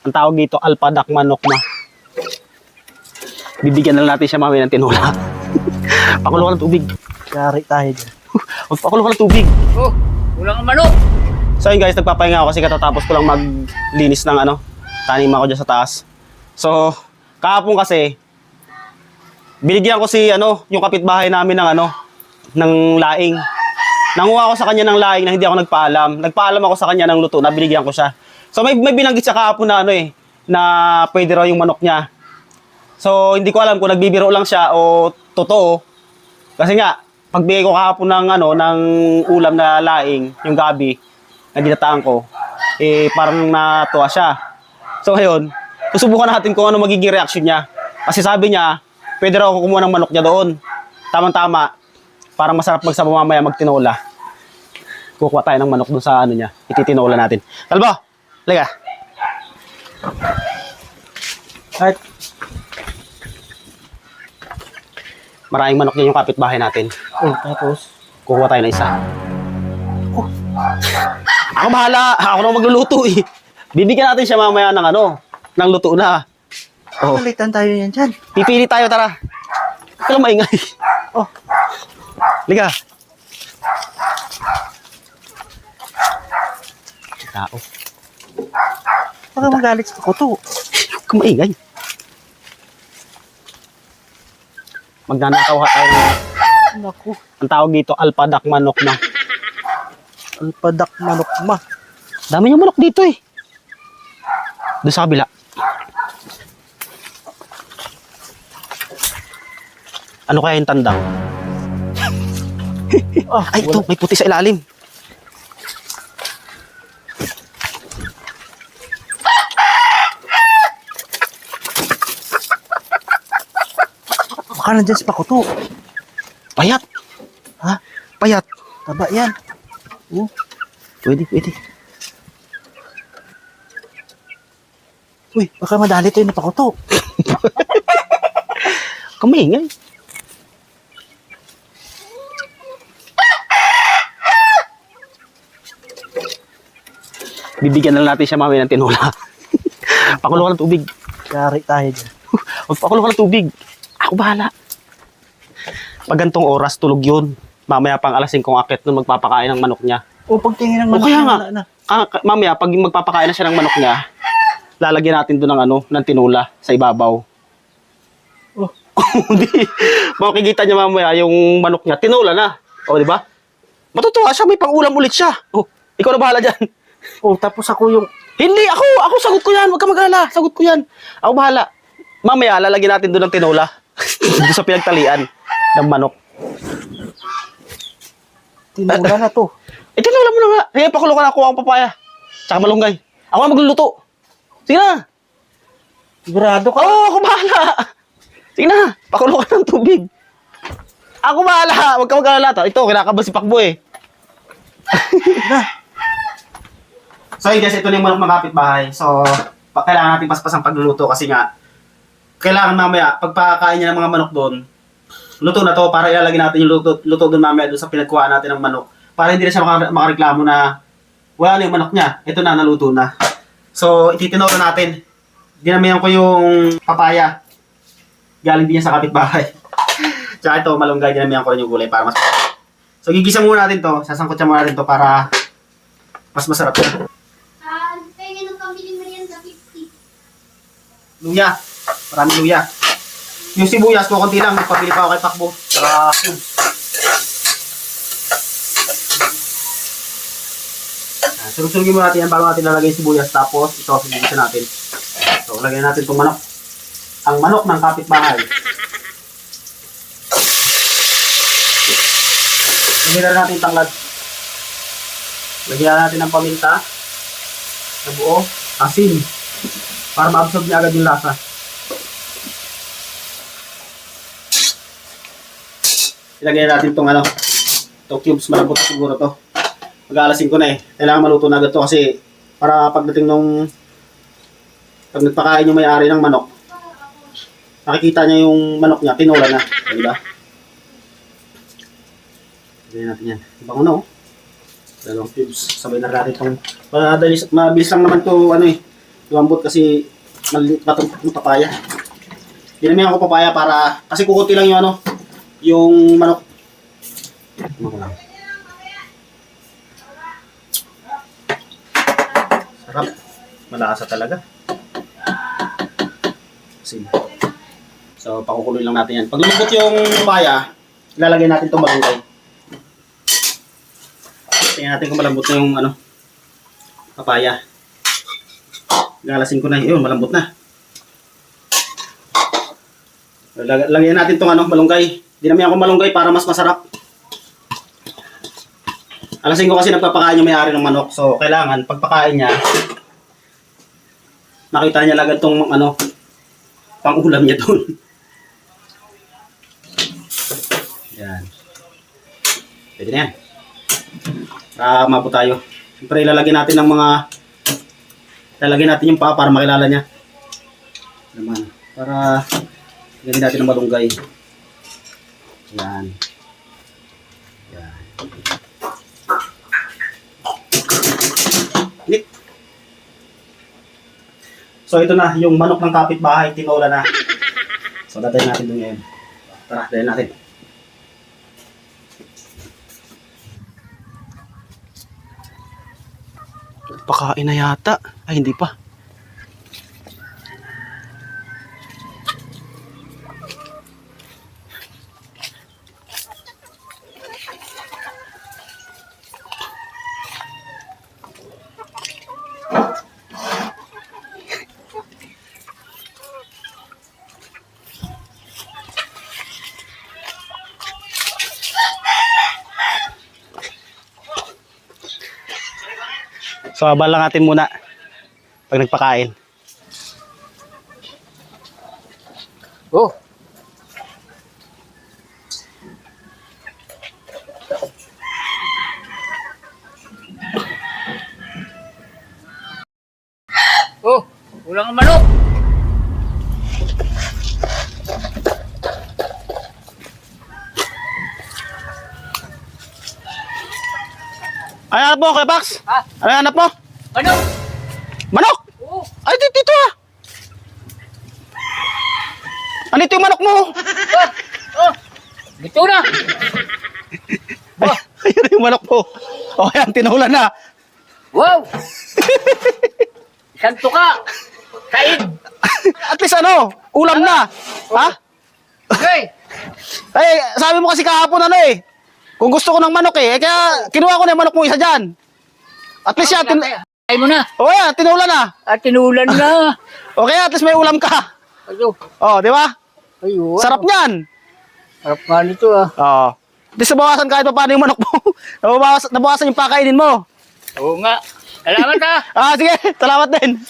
Ang tawag dito, alpadak manok ma. Bibigyan na lang natin siya mamaya ng tinola. Pakulo ka ng tubig. Yari tayo dyan. Pakulo ka ng tubig. Oh, kulang ang manok. So yun guys, nagpapahinga ako kasi katatapos ko lang maglinis ng tanim ako dyan sa taas. So, kahapon kasi, binigyan ko si yung kapitbahay namin ng laing. Nanguha ako sa kanya ng laing na hindi ako nagpaalam. Nagpaalam ako sa kanya ng luto na binigyan ko siya. So may binanggit siya kahapon na na pwede raw yung manok niya. So hindi ko alam kung nagbibiro lang siya o totoo. Kasi nga, pagbigay ko kahapon ng ulam na laing, yung gabi, na ginataan ko, parang natuwa siya. So ngayon, susubukan natin kung ano magiging reaction niya. Kasi sabi niya, pwede raw ako kumuha ng manok niya doon. Tamang-tama, parang masarap magsama mamaya magtinola. Kukuha tayo ng manok doon sa niya, ititinola natin. Talbo, liga. Right. Maraming manok niya yung kapitbahay natin. Oh, tapos? Kukuha tayo ng isa. Oh. Ako bahala. Ako na magluluto eh. Bibigyan natin siya mamaya ng luto na. Oh. Palitan tayo yan dyan. Pipili tayo, tara. Ito lang maingay. Oh. Liga. Tao. Baka magalit sa kuto. Kumaingay. Magnanakaw tayo ng, Naku. ang tawag dito, alpadak manok ma. Alpadak manok ma. Dami yung manok dito eh. Doon sa kabila. Ano kaya yung tandang? Ay, ito, may puti sa ilalim. Baka nandyan si Pakuto. Payat. Ha? Payat. Taba yan. Oh. Pwede, pwede. Uy, baka madali tayo na Pakuto. Kamingay. Bibigyan na lang natin siya mamaya ng tinola. Pakulo ka ng tubig. Yari tayo dyan. Pakulo ka ng tubig. Ako bahala. Pag gantong oras, tulog yun. Mamaya pang alas 5 akit nun magpapakain ng manok niya. O, pagtingin ng O manok. kaya nga, na. mamaya pag magpapakain na siya ng manok niya, lalagyan natin doon ng tinola sa ibabaw. Oh. Hindi. Makikita niya mamaya yung manok niya, tinola na. O, di ba? Matutuwa siya, may pang-ulam ulit siya. O, ikaw na bahala dyan. Oh, tapos ako yung... Hindi, ako sagot ko yan. Huwag ka mag-alala. Sagot ko yan. Ako bahala. Mamaya, lalagyan natin doon ng tinola. Doon sa pinagtalian ng manok. Tinula na to. Tinola mo na nga. Sige, pakulo ka na. Kuha ang papaya. Tsaka malunggay. Ako na magluluto. Sige na. Sigurado ka? Oo, ako bahala. Sige na. Pakulo ka ng tubig. Ako bahala. Huwag ka mag-alala. Ito, kinakaba si Pakbo eh. Na. So, guys, ito na yung manok ng kapitbahay. So, kailangan natin paspas ang pagluluto kasi nga, kailangan mamaya, pagpakain niya ng mga manok doon, luto na to para ilalagay natin yung luto doon mamaya doon sa pinagkuhaan natin ng manok. Para hindi na siya makareklamo na wala na yung manok niya. Ito na, naluto na. So, ititinola natin. Dinamihan ko yung papaya. Galing din niya sa kapitbahay. Tsaka ito, malunggay, dinamihan ko rin yung gulay para mas... So, gigisa muna natin to. Sasangkot siya muna natin to para mas masarap siya. Pengen ng pambili mo yan sa 50. Luya. Maraming luya. Yung sibuyas, kukunti lang. Magpapili pa ako kay Pakbo. Saka cubes. Sunod-sunugin mo natin yan bago natin lalagay yung sibuyas. Tapos, ito, sinigisa natin. So, lagyan natin itong manok. Ang manok ng kapitbahay. Lagyan na natin yung tanglad. Lagyan natin ng paminta. Na buo. Asin. Para ma-absorb niya agad yung lasa. Ilagay natin itong itong cubes, malambot siguro to. Mag-aalasin ko na eh. Kailangan maluto na agad to kasi para pagdating pag nagpakain yung may-ari ng manok, nakikita niya yung manok niya, tinola na. Diba? Ilagay natin yan. Bango na oh. Dalawang cubes. Sabay na natin itong, mabilis lang naman to Lumambot kasi maliit pa itong papaya. Dinamihan ko papaya para, kasi kukunti lang yung ano, yung manok. Ano ko lang. Sarap. Malasa talaga. Kasi, so, pakukuloy lang natin yan. Pag lumambot yung papaya, ilalagay natin itong malunggay. Tingnan natin kung malambot na yung ano, papaya. Galasin ko na yun, malambot na. Lagyan natin itong ano, malunggay. Dinamihan ko malunggay para mas masarap. Alasin ko kasi nagpapakain yung may-ari ng manok. So, kailangan, pagpakain niya, makita niya agad itong ano, pang-ulam niya doon. Yan. Pwede na yan. Tama po tayo. Siyempre, ilalagay natin ng mga, ilalagay natin yung paa para makilala niya. Naman. Para, ganyan natin ng malunggay. Yan. Yan. Lit. So, ito na, yung manok ng kapitbahay, tinola na. So, dadayin natin doon ngayon. Tara, dadayin natin. Pakain na yata. Ay, hindi pa. So, abal lang natin muna pag nagpakain. Oh. Oh, ulang ang manok. Ano hanap mo, Kuya Pax? Ha? Ano hanap mo? Manok. Manok! Oh. Ay, dito ah! Andito yung manok mo! Oh. Oh. Dito na. Ay, ayun yung manok mo. O, yan, tinulan na. Wow. Santo ka. Kain. At least ano, ulam na. Ha? Okay. Ay, sabi mo kasi kahapon ano eh. Kung gusto ko ng manok eh, kaya kinuha ko na yung manok mo isa dyan. At least yan, Ay mo na. o yan, tinulan na. At tinulan na. O kaya, at least may ulam ka. Ayo. O, di ba? Ayo. Sarap niyan. Sarap nga nito ah. Oo. Di sa bawasan kahit pa paano yung manok mo. Nabawasan yung pakainin mo. Oo nga. Salamat ah. Ah, sige, salamat din.